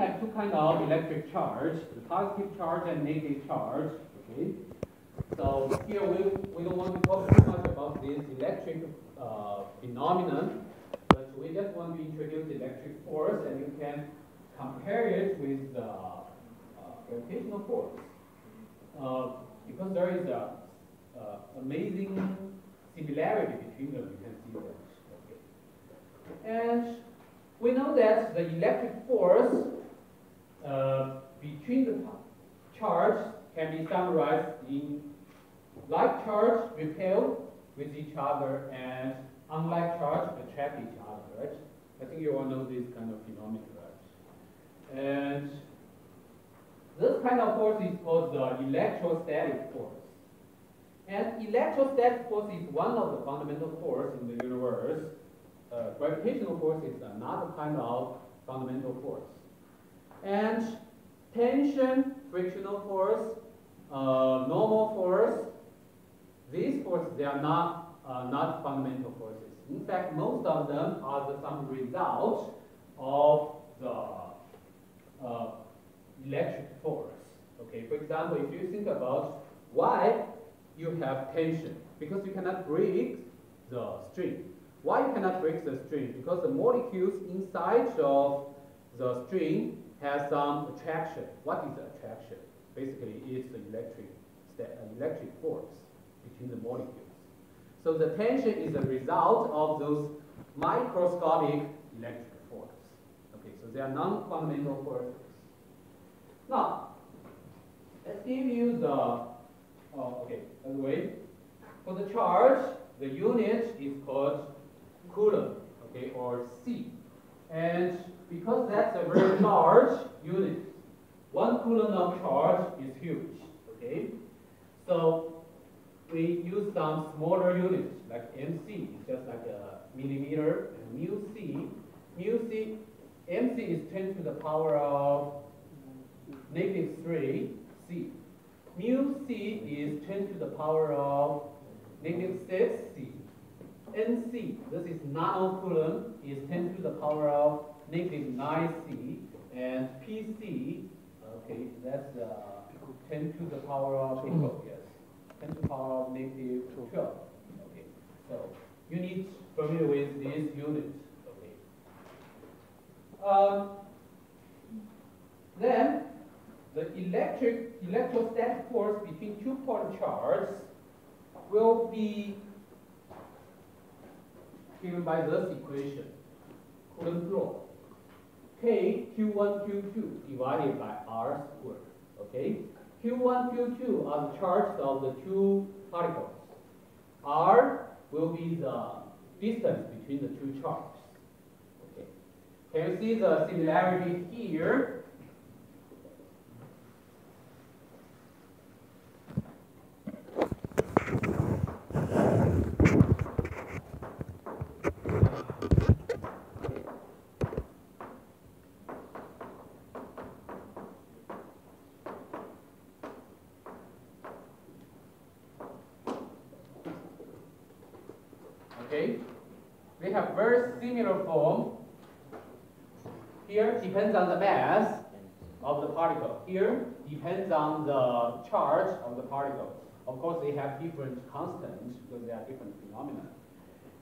have two kinds of electric charge, the positive charge and negative charge. Okay. So here we don't want to talk too much about this electric phenomenon, but we just want to introduce electric force, and you can compare it with the gravitational force. Because there is a amazing similarity between them, you can see that. Okay. And we know that the electric force between the charge can be summarized in like charge repel with each other and unlike charge attract each other, right? I think you all know this kind of phenomenon, right? And this kind of force is called the electrostatic force. And electrostatic force is one of the fundamental forces in the universe. Gravitational force is another kind of fundamental force. And tension, frictional force, normal force, these forces, they are not fundamental forces. In fact, most of them are some result of the electric force. Okay, for example, if you think about why you have tension, because you cannot break the string. Why you cannot break the string? Because the molecules inside of the string has some attraction. What is the attraction? Basically, it's the electric force between the molecules. So the tension is a result of those microscopic electric force. Okay, so they are non-fundamental forces. Now, let's give you the, by the way, for the charge, the unit is called Coulomb, okay, or C. And because that's a very large unit, 1 Coulomb of charge is huge, okay? So we use some smaller units like MC, just like a millimeter, and mu C, MC is 10 to the power of -3 C. Mu C is 10 to the power of -6 C. NC, this is nano-coulomb, is 10 to the power of -9 C. And PC, okay, that's 10 to the power of pico, yes. 10 to the power of -12. Okay, so you need to be familiar with these units. Okay. Then the electrostatic force between two point charges will be given by this equation, Coulomb's law. K Q1 Q2 divided by R squared. Okay, Q1 Q2 are the charges of the two particles. R will be the distance between the two charges. Okay, can you see the similarity here? Okay, they have very similar form. Here depends on the mass of the particle. Here depends on the charge of the particle. Of course, they have different constants because they are different phenomena.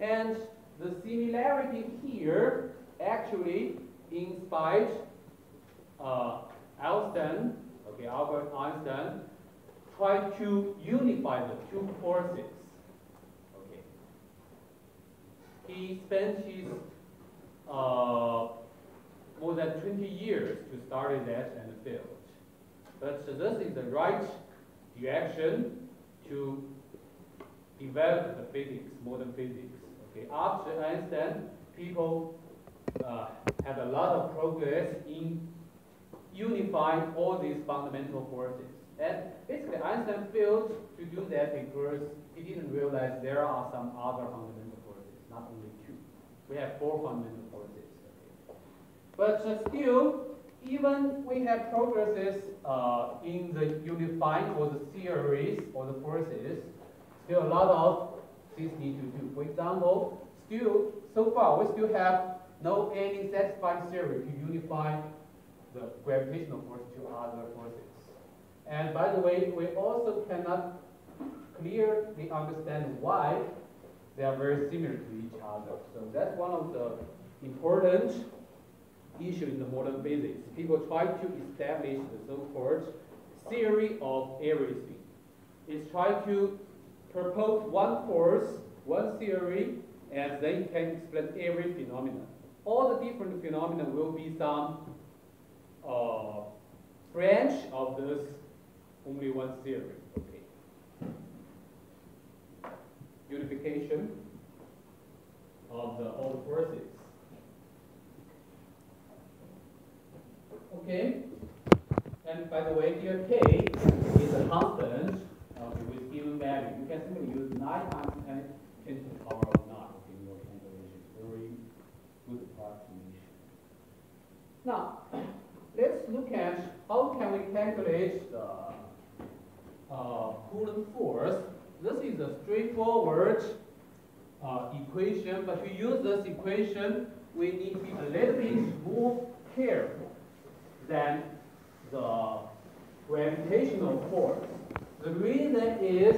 And the similarity here actually inspired Einstein, okay, Albert Einstein, tried to unify the two forces. He spent his more than 20 years to study that and failed. But this is the right direction to develop the physics, modern physics. Okay, after Einstein, people had a lot of progress in unifying all these fundamental forces. And basically, Einstein failed to do that because he didn't realize there are some other fundamental forces, not only two. We have 4 fundamental forces. Okay. But still, even we have progresses in the unifying or the theories or the forces, still a lot of things need to do. For example, still, so far, we still have no any satisfying theory to unify the gravitational force to other forces. And by the way, we also cannot clearly understand why they are very similar to each other. So that's one of the important issues in the modern physics. People try to establish the so-called theory of everything. It's try to propose one force, one theory, and then you can explain every phenomenon. All the different phenomena will be some branch of this only one theory. Okay. Unification of all the forces. Okay. And by the way, here K is a constant with given value. You can simply use 9 times 10 to the power of 9 in your calculation. Very good approximation. Now, let's look at how can we calculate the Coulomb force. This is a straightforward equation, but to use this equation, we need to be a little bit more careful than the gravitational force. The reason is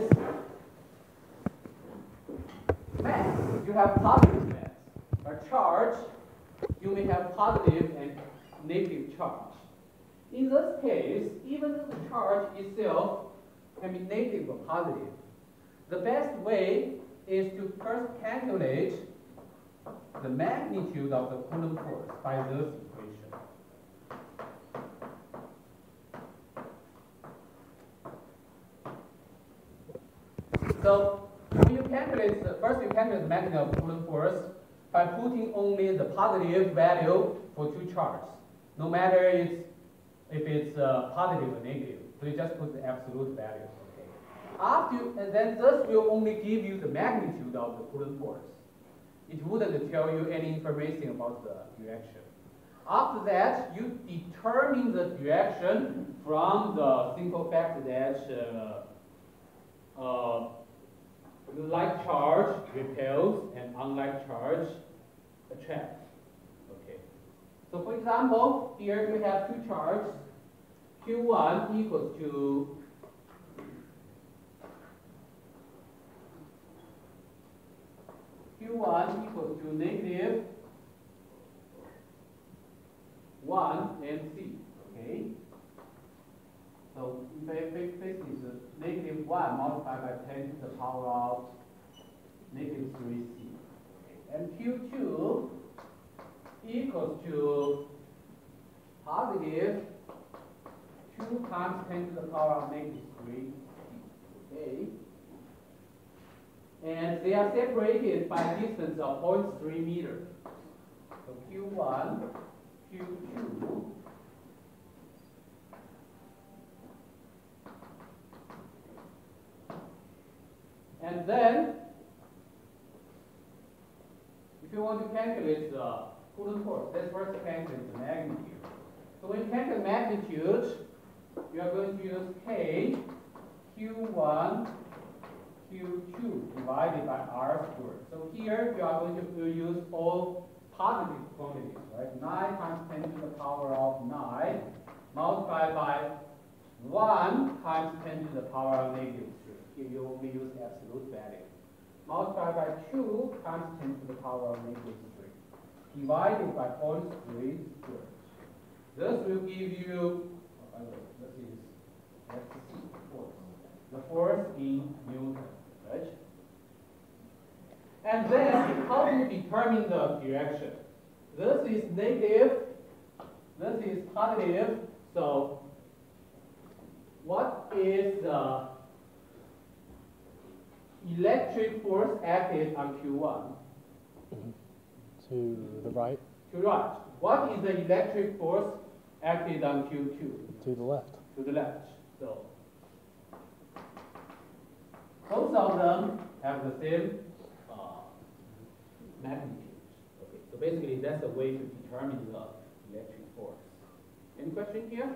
mass. You have positive mass. A charge, you may have positive and negative charge. In this case, even though the charge itself can be negative or positive, the best way is to first calculate the magnitude of the Coulomb force by this equation. So when you calculate, first you calculate the magnitude of Coulomb force by putting only the positive value for two charges, no matter if it's positive or negative. So you just put the absolute value. Okay. And then this will only give you the magnitude of the Coulomb force. It wouldn't tell you any information about the direction. After that, you determine the direction from the simple fact that like charge repels and unlike charge attracts. Okay. So for example, here we have two charges. Q1 equals to negative 1 and C. Okay. So basically is negative 1 multiplied by 10 to the power of negative 3C. Okay. And Q2 equals to positive 2 times 10 to the power of negative 3C. Okay. And they are separated by a distance of 0.3 meters. So Q1, Q2. And then, if you want to calculate the Coulomb force, let's first calculate the magnitude. So when you calculate magnitude, you are going to use K, Q1, Q2 divided by R squared. So here you are going to use all positive quantities, right? 9 times 10 to the power of 9 multiplied by 1 times 10 to the power of negative 3. Here you only use absolute value. Multiplied by 2 times 10 to the power of negative 3. Divided by 0.3 squared. This will give you, let's see, the force in Newton, right? And then, how do you determine the direction? This is negative, this is positive, so what is the electric force acted on Q1? To the right. To the right. What is the electric force acted on Q2? To the left. To the left. So both of them have the same magnitude. Okay. So basically, that's a way to determine the electric force. Any question here?